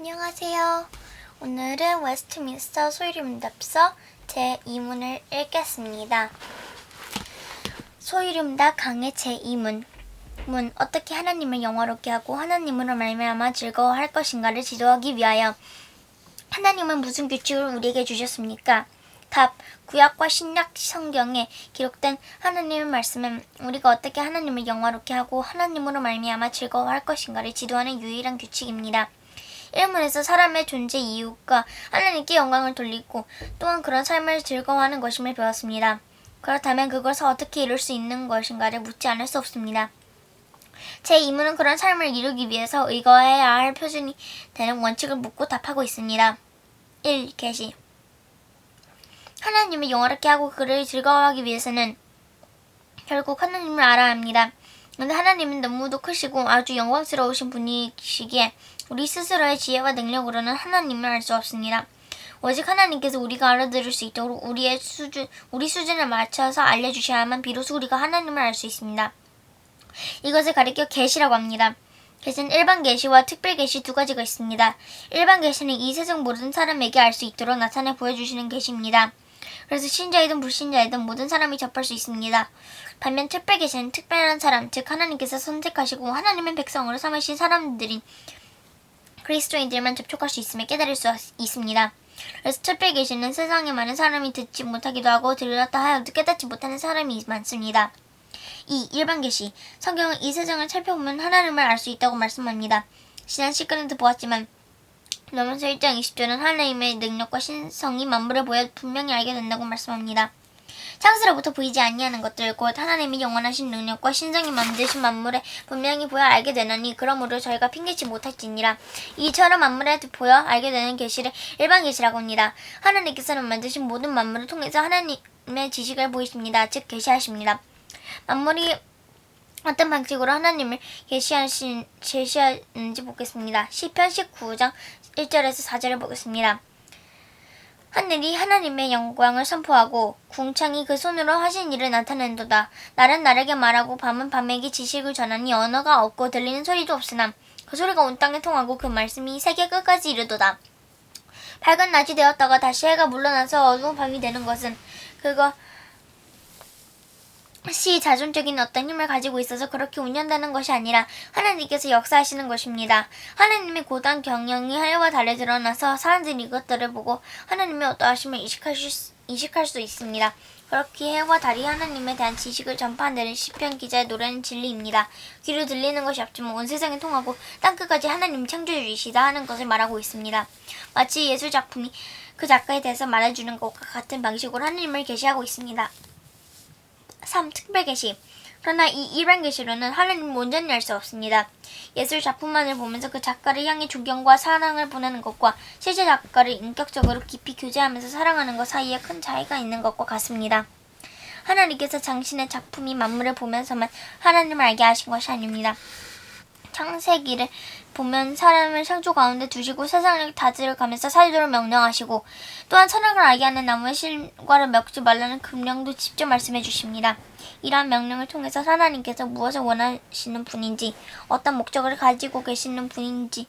안녕하세요. 오늘은 웨스트민스터 소이름답서 제2문을 읽겠습니다. 소이름답 강의 제2문. 문. 어떻게 하나님을 영화롭게 하고 하나님으로 말미암아 즐거워할 것인가를 지도하기 위하여 하나님은 무슨 규칙을 우리에게 주셨습니까? 답. 구약과 신약 성경에 기록된 하나님의 말씀은 우리가 어떻게 하나님을 영화롭게 하고 하나님으로 말미암아 즐거워할 것인가를 지도하는 유일한 규칙입니다. 1문에서 사람의 존재 이유가 하나님께 영광을 돌리고 또한 그런 삶을 즐거워하는 것임을 배웠습니다. 그렇다면 그것을 어떻게 이룰 수 있는 것인가를 묻지 않을 수 없습니다. 제2문은 그런 삶을 이루기 위해서 의거해야 할 표준이 되는 원칙을 묻고 답하고 있습니다. 1. 계시. 하나님을 영화롭게 하고 그를 즐거워하기 위해서는 결국 하나님을 알아야 합니다. 그런데 하나님은 너무도 크시고 아주 영광스러우신 분이시기에 우리 스스로의 지혜와 능력으로는 하나님을 알 수 없습니다. 오직 하나님께서 우리가 알아들을 수 있도록 우리 수준에 맞춰서 알려주셔야만 비로소 우리가 하나님을 알 수 있습니다. 이것을 가리켜 계시라고 합니다. 계시는 일반 계시와 특별 계시 두 가지가 있습니다. 일반 계시는 이 세상 모든 사람에게 알 수 있도록 나타내 보여주시는 계시입니다. 그래서 신자이든 불신자이든 모든 사람이 접할 수 있습니다. 반면 특별 계시는 특별한 사람, 즉 하나님께서 선택하시고 하나님의 백성으로 삼으신 사람들인 그리스도인들만 접촉할 수 있음을 깨달을 수 있습니다. 그래서 특별 계시는 세상에 많은 사람이 듣지 못하기도 하고 들었다 하여도 깨닫지 못하는 사람이 많습니다. 2. 일반 계시. 성경은 이 세상을 살펴보면 하나님을 알 수 있다고 말씀합니다. 지난 시간에도 보았지만 로마서 1장 20절은 하나님의 능력과 신성이 만물을 보여 분명히 알게 된다고 말씀합니다. 창세로부터 보이지 아니하는 것들 곧 하나님이 영원하신 능력과 신성이 만드신 만물에 분명히 보여 알게 되나니 그러므로 저희가 핑계치 못할지니라. 이처럼 만물에 보여 알게 되는 계시를 일반 계시라고 합니다. 하나님께서는 만드신 모든 만물을 통해서 하나님의 지식을 보이십니다. 즉 계시하십니다. 만물이 어떤 방식으로 하나님을 제시하는지 보겠습니다. 시편 19장 1절에서 4절을 보겠습니다. 하늘이 하나님의 영광을 선포하고 궁창이 그 손으로 하신 일을 나타낸도다. 날은 날에게 말하고 밤은 밤에게 지식을 전하니 언어가 없고 들리는 소리도 없으나 그 소리가 온 땅에 통하고 그 말씀이 세계 끝까지 이르도다. 밝은 낮이 되었다가 다시 해가 물러나서 어두운 밤이 되는 것은 그것이 자존적인 어떤 힘을 가지고 있어서 그렇게 운영되는 것이 아니라 하나님께서 역사하시는 것입니다. 하나님의 고단 경영이 하늘과 달에 드러나서 사람들이 이것들을 보고 하나님의 어떠하심을 인식할 수 있습니다. 그렇게 해와 달이 하나님에 대한 지식을 전파하는 시편 기자의 노래는 진리입니다. 귀로 들리는 것이 없지만 온 세상에 통하고 땅끝까지 하나님 창조주이시다 하는 것을 말하고 있습니다. 마치 예술작품이 그 작가에 대해서 말해주는 것과 같은 방식으로 하나님을 계시하고 있습니다. 3. 특별 계시. 그러나 이 일반 계시로는 하나님을 온전히 알 수 없습니다. 예술 작품만을 보면서 그 작가를 향해 존경과 사랑을 보내는 것과 실제 작가를 인격적으로 깊이 교제하면서 사랑하는 것 사이에 큰 차이가 있는 것과 같습니다. 하나님께서 당신의 작품이 만물을 보면서만 하나님을 알게 하신 것이 아닙니다. 창세기를 보면 사람을 창조 가운데 두시고 세상을 다스려가면서 살도록 명령하시고 또한 선악을 알게 하는 나무의 실과를 먹지 말라는 금령도 직접 말씀해 주십니다. 이러한 명령을 통해서 하나님께서 무엇을 원하시는 분인지 어떤 목적을 가지고 계시는 분인지에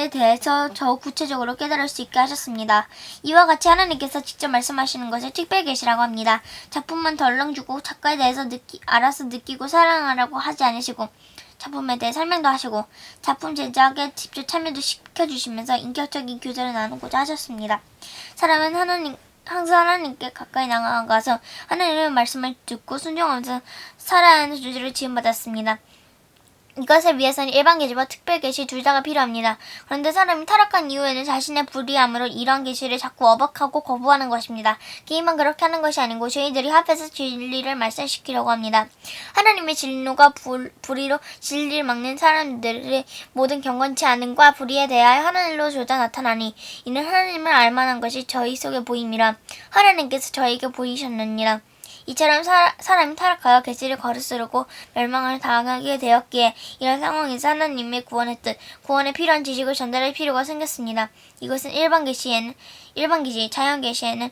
대해서 더 구체적으로 깨달을 수 있게 하셨습니다. 이와 같이 하나님께서 직접 말씀하시는 것을 특별 계시라고 합니다. 작품만 덜렁 주고 작가에 대해서 알아서 느끼고 사랑하라고 하지 않으시고 작품에 대해 설명도 하시고 작품 제작에 직접 참여도 시켜주시면서 인격적인 교제를 나누고자 하셨습니다. 사람은 항상 하나님께 가까이 나아가서 하나님의 말씀을 듣고 순종하면서 살아야 하는 주제를 지음받았습니다. 이것을 위해서는 일반 계시와 특별 계시 둘 다가 필요합니다. 그런데 사람이 타락한 이후에는 자신의 불의함으로 이러한 계시를 자꾸 어박하고 거부하는 것입니다. 개인만 그렇게 하는 것이 아니고 저희들이 합해서 진리를 말씀시키려고 합니다. 하나님의 진노가 불의로 진리를 막는 사람들의 모든 경건치 않음과 불의에 대하여 하늘로 조자 나타나니 이는 하나님을 알만한 것이 저희 속에 보임이라. 하나님께서 저에게 보이셨느니라. 이처럼 사람이 타락하여 계시를 거스르고 멸망을 당하게 되었기에 이런 상황에서 하나님의 구원의 뜻, 구원에 필요한 지식을 전달할 필요가 생겼습니다. 이것은 일반 계시, 자연 계시에는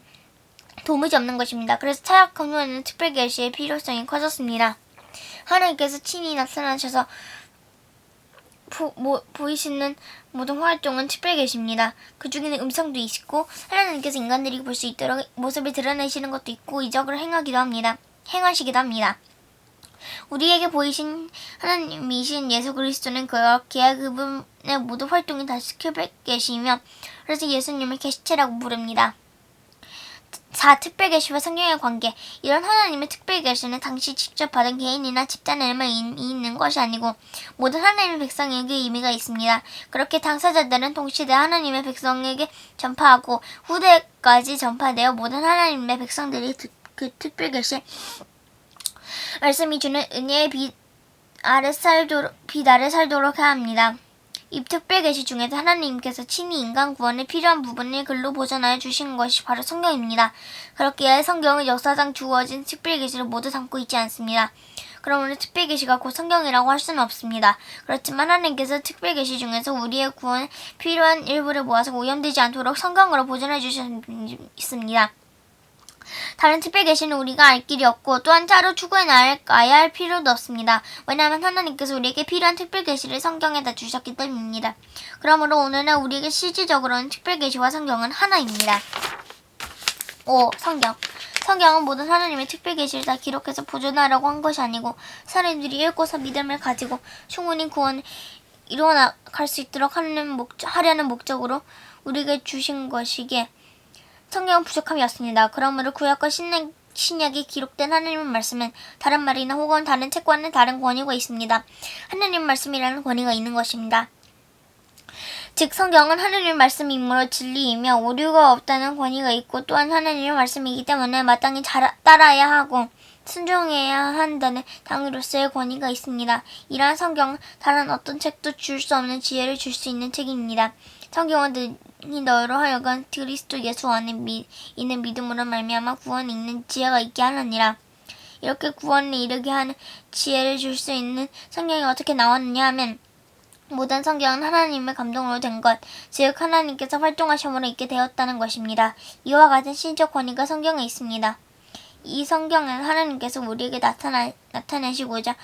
도무지 없는 것입니다. 그래서 타락한 후에는 특별 계시의 필요성이 커졌습니다. 하나님께서 친히 나타나셔서 보이시는 모든 활동은 특별 계시입니다. 그 중에는 음성도 있고 하나님께서 인간들이 볼 수 있도록 모습을 드러내시는 것도 있고 이적을 행하시기도 합니다. 우리에게 보이신 하나님이신 예수 그리스도는 그렇기에 그분의 모든 활동이 다 특별 계시이며 그래서 예수님을 계시체라고 부릅니다. 4. 특별 계시와 성경의 관계. 이런 하나님의 특별 계시는 당시 직접 받은 개인이나 집단에만 있는 것이 아니고 모든 하나님의 백성에게 의미가 있습니다. 그렇게 당사자들은 동시대 하나님의 백성에게 전파하고 후대까지 전파되어 모든 하나님의 백성들이 그 특별 계시 말씀이 주는 은혜의 빛 아래 살도록 해야 합니다. 이 특별 계시 중에서 하나님께서 친히 인간 구원에 필요한 부분을 글로 보존하여 주신 것이 바로 성경입니다. 그렇기에 성경은 역사상 주어진 특별 계시를 모두 담고 있지 않습니다. 그러므로 특별 계시가 곧 성경이라고 할 수는 없습니다. 그렇지만 하나님께서 특별 계시 중에서 우리의 구원에 필요한 일부를 모아서 오염되지 않도록 성경으로 보존해 주셨습니다. 다른 특별 계시는 우리가 알 길이 없고 또한 따로 추구해 나가야 할 필요도 없습니다. 왜냐하면 하나님께서 우리에게 필요한 특별 계시를 성경에다 주셨기 때문입니다. 그러므로 오늘날 우리에게 실질적으로는 특별 계시와 성경은 하나입니다. 5. 성경은 모든 하나님의 특별 계시를 다 기록해서 보존하려고 한 것이 아니고 사람들이 읽고서 믿음을 가지고 충분히 구원을 이루어나갈 수 있도록 하려는 목적으로 우리에게 주신 것이기에 성경은 부족함이었습니다. 그러므로 구약과 신약이 기록된 하나님의 말씀은 다른 말이나 혹은 다른 책과는 다른 권위가 있습니다. 하나님의 말씀이라는 권위가 있는 것입니다. 즉 성경은 하나님의 말씀이므로 진리이며 오류가 없다는 권위가 있고 또한 하나님의 말씀이기 때문에 마땅히 따라야 하고 순종해야 한다는 당으로서의 권위가 있습니다. 이러한 성경은 다른 어떤 책도 줄 수 없는 지혜를 줄 수 있는 책입니다. 성경은 너희로 하여금 그리스도 예수 안에 있는 믿음으로 말미암아 구원이 있는 지혜가 있게 하느니라. 이렇게 구원을 이르게 하는 지혜를 줄 수 있는 성경이 어떻게 나왔느냐 하면 모든 성경은 하나님의 감동으로 된 것, 즉 하나님께서 활동하심으로 있게 되었다는 것입니다. 이와 같은 신적 권위가 성경에 있습니다. 이 성경은 하나님께서 우리에게 나타내시고자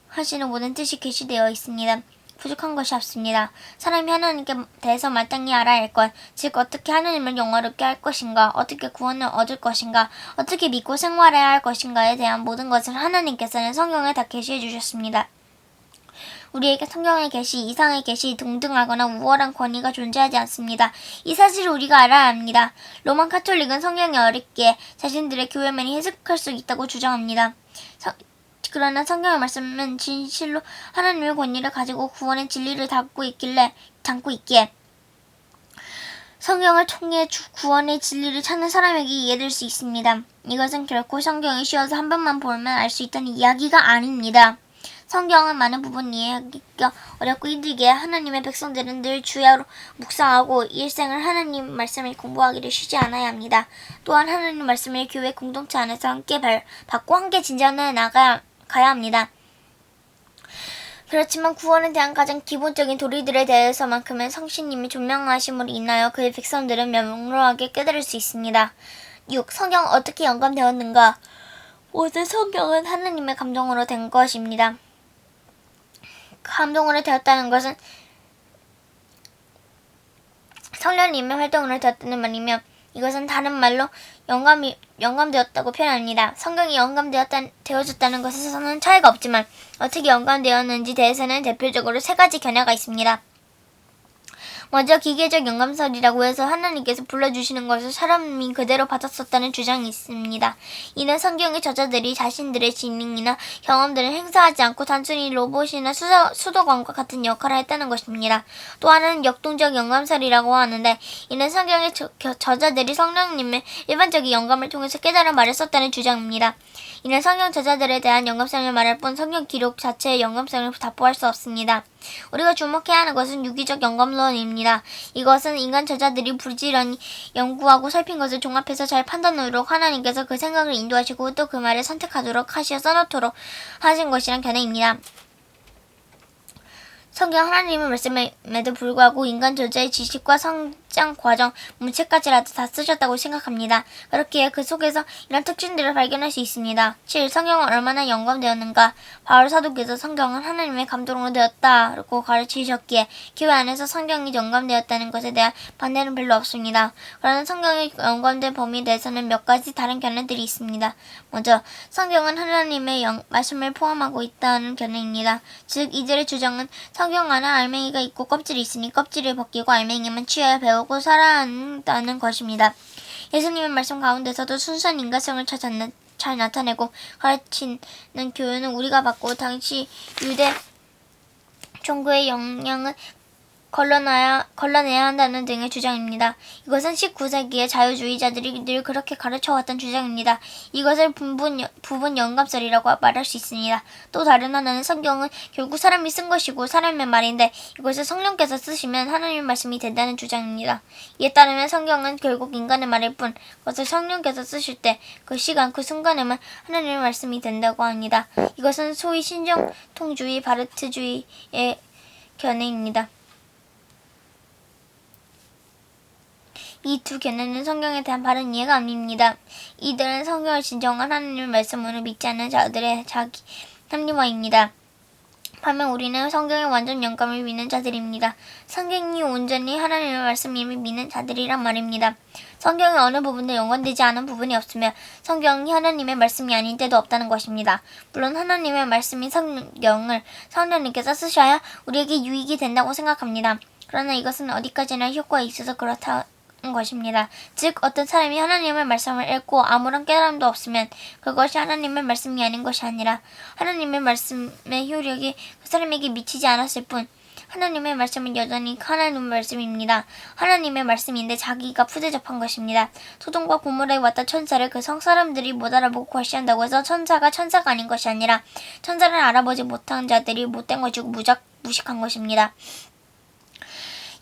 하시는 모든 뜻이 계시되어 있습니다. 부족한 것이 없습니다. 사람이 하나님께 대해서 마땅히 알아야 할 것, 즉 어떻게 하나님을 영화롭게 할 것인가, 어떻게 구원을 얻을 것인가, 어떻게 믿고 생활해야 할 것인가에 대한 모든 것을 하나님께서는 성경에 다 계시해 주셨습니다. 우리에게 성경의 계시, 이상의 계시, 동등하거나 우월한 권위가 존재하지 않습니다. 이 사실을 우리가 알아야 합니다. 로만 카톨릭은 성경이 어렵기에 자신들의 교회만이 해석할 수 있다고 주장합니다. 그러나 성경의 말씀은 진실로 하나님의 권위를 가지고 구원의 진리를 담고 있기에 성경을 통해 구원의 진리를 찾는 사람에게 이해될 수 있습니다. 이것은 결코 성경이 쉬워서 한 번만 보면 알 수 있다는 이야기가 아닙니다. 성경은 많은 부분 이해하기가 어렵고 힘들기에 하나님의 백성들은 늘 주야로 묵상하고 일생을 하나님 말씀을 공부하기를 쉬지 않아야 합니다. 또한 하나님 말씀을 교회 공동체 안에서 함께 받고 함께 진전해 가야 합니다. 그렇지만 구원에 대한 가장 기본적인 도리들에 대해서만큼은 성신님이 존명하심으로 인하여 그의 백성들은 명료하게 깨달을 수 있습니다. 6. 성경은 어떻게 영감되었는가? 모든 성경은 하나님의 감동으로 된 것입니다. 감동으로 되었다는 것은 성령님의 활동으로 되었다는 말이며 이것은 다른 말로 영감되었다고 표현합니다. 성경이 영감되어졌다는 것에서는 차이가 없지만 어떻게 영감되었는지 대해서는 대표적으로 세 가지 견해가 있습니다. 먼저 기계적 영감설이라고 해서 하나님께서 불러주시는 것을 사람이 그대로 받았었다는 주장이 있습니다. 이는 성경의 저자들이 자신들의 지능이나 경험들을 행사하지 않고 단순히 로봇이나 수도관과 같은 역할을 했다는 것입니다. 또 하나는 역동적 영감설이라고 하는데 이는 성경의 저자들이 성령님의 일반적인 영감을 통해서 깨달은 말을 썼다는 주장입니다. 이는 성경 저자들에 대한 영감성을 말할 뿐 성경 기록 자체의 영감성을 답보할 수 없습니다. 우리가 주목해야 하는 것은 유기적 영감론입니다. 이것은 인간 저자들이 부지런히 연구하고 살핀 것을 종합해서 잘 판단하도록 하나님께서 그 생각을 인도하시고 또 그 말을 선택하도록 하시어 써놓도록 하신 것이란 견해입니다. 성경 하나님의 말씀에도 불구하고 인간 저자의 지식과 시장, 과정, 문책까지라도 다 쓰셨다고 생각합니다. 그렇기에 그 속에서 이런 특징들을 발견할 수 있습니다. 7. 성경은 얼마나 영감되었는가. 바울 사도께서 성경은 하나님의 감동으로 되었다고 가르치셨기에 교회 안에서 성경이 영감되었다는 것에 대한 반대는 별로 없습니다. 그러나 성경이 영감된 범위에 대해서는 몇 가지 다른 견해들이 있습니다. 먼저 성경은 하나님의 말씀을 포함하고 있다는 견해입니다. 즉 이들의 주장은 성경 안에 알맹이가 있고 껍질이 있으니 껍질을 벗기고 알맹이만 취하여 배우고 살아야 한다는 것입니다. 예수님의 말씀 가운데서도 순수한 인간성을 잘 나타내고 가르치는 교훈은 우리가 받고 당시 유대 종교의 영향을 걸러내야 한다는 등의 주장입니다. 이것은 19세기의 자유주의자들이 늘 그렇게 가르쳐왔던 주장입니다. 이것을 부분 영감설이라고 말할 수 있습니다. 또 다른 하나는 성경은 결국 사람이 쓴 것이고 사람의 말인데 이것을 성령께서 쓰시면 하나님의 말씀이 된다는 주장입니다. 이에 따르면 성경은 결국 인간의 말일 뿐 그것을 성령께서 쓰실 때 그 시간 그 순간에만 하나님의 말씀이 된다고 합니다. 이것은 소위 신정통주의 바르트주의의 견해입니다. 이 두 견해는 성경에 대한 바른 이해가 아닙니다. 이들은 성경을 진정한 하나님의 말씀으로 믿지 않는 자들의 자기 합리화입니다. 반면 우리는 성경의 완전 영감을 믿는 자들입니다. 성경이 온전히 하나님의 말씀임을 믿는 자들이란 말입니다. 성경의 어느 부분도 연관되지 않은 부분이 없으며 성경이 하나님의 말씀이 아닌 때도 없다는 것입니다. 물론 하나님의 말씀인 성경을 성령님께서 쓰셔야 우리에게 유익이 된다고 생각합니다. 그러나 이것은 어디까지나 효과가 있어서 그렇다는 것입니다. 즉 어떤 사람이 하나님의 말씀을 읽고 아무런 깨달음도 없으면 그것이 하나님의 말씀이 아닌 것이 아니라 하나님의 말씀의 효력이 그 사람에게 미치지 않았을 뿐 하나님의 말씀은 여전히 하나님의 말씀입니다. 하나님의 말씀인데 자기가 푸대접한 것입니다. 소돔과 고모라에 왔던 천사를 그 성사람들이 못 알아보고 과시한다고 해서 천사가 아닌 것이 아니라 천사를 알아보지 못한 자들이 못된 것이고 무식한 것입니다.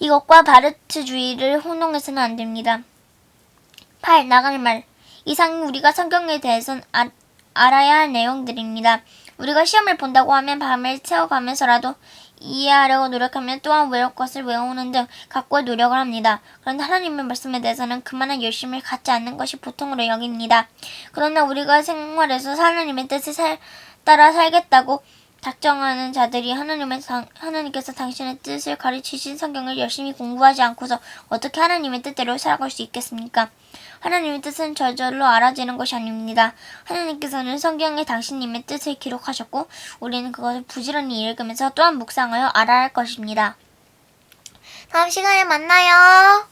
이것과 바르트주의를 혼동해서는 안 됩니다. 8. 나갈 말. 이상이 우리가 성경에 대해서는 알아야 할 내용들입니다. 우리가 시험을 본다고 하면 밤을 새워가면서라도 이해하려고 노력하면 또한 외울 것을 외우는 등 각고의 노력을 합니다. 그런데 하나님의 말씀에 대해서는 그만한 열심을 갖지 않는 것이 보통으로 여깁니다. 그러나 우리가 생활에서 하나님의 뜻을 따라 살겠다고 작정하는 자들이 하나님께서 당신의 뜻을 가르치신 성경을 열심히 공부하지 않고서 어떻게 하나님의 뜻대로 살아갈 수 있겠습니까? 하나님의 뜻은 저절로 알아지는 것이 아닙니다. 하나님께서는 성경에 당신님의 뜻을 기록하셨고 우리는 그것을 부지런히 읽으면서 또한 묵상하여 알아야 할 것입니다. 다음 시간에 만나요.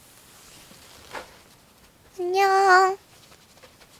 안녕.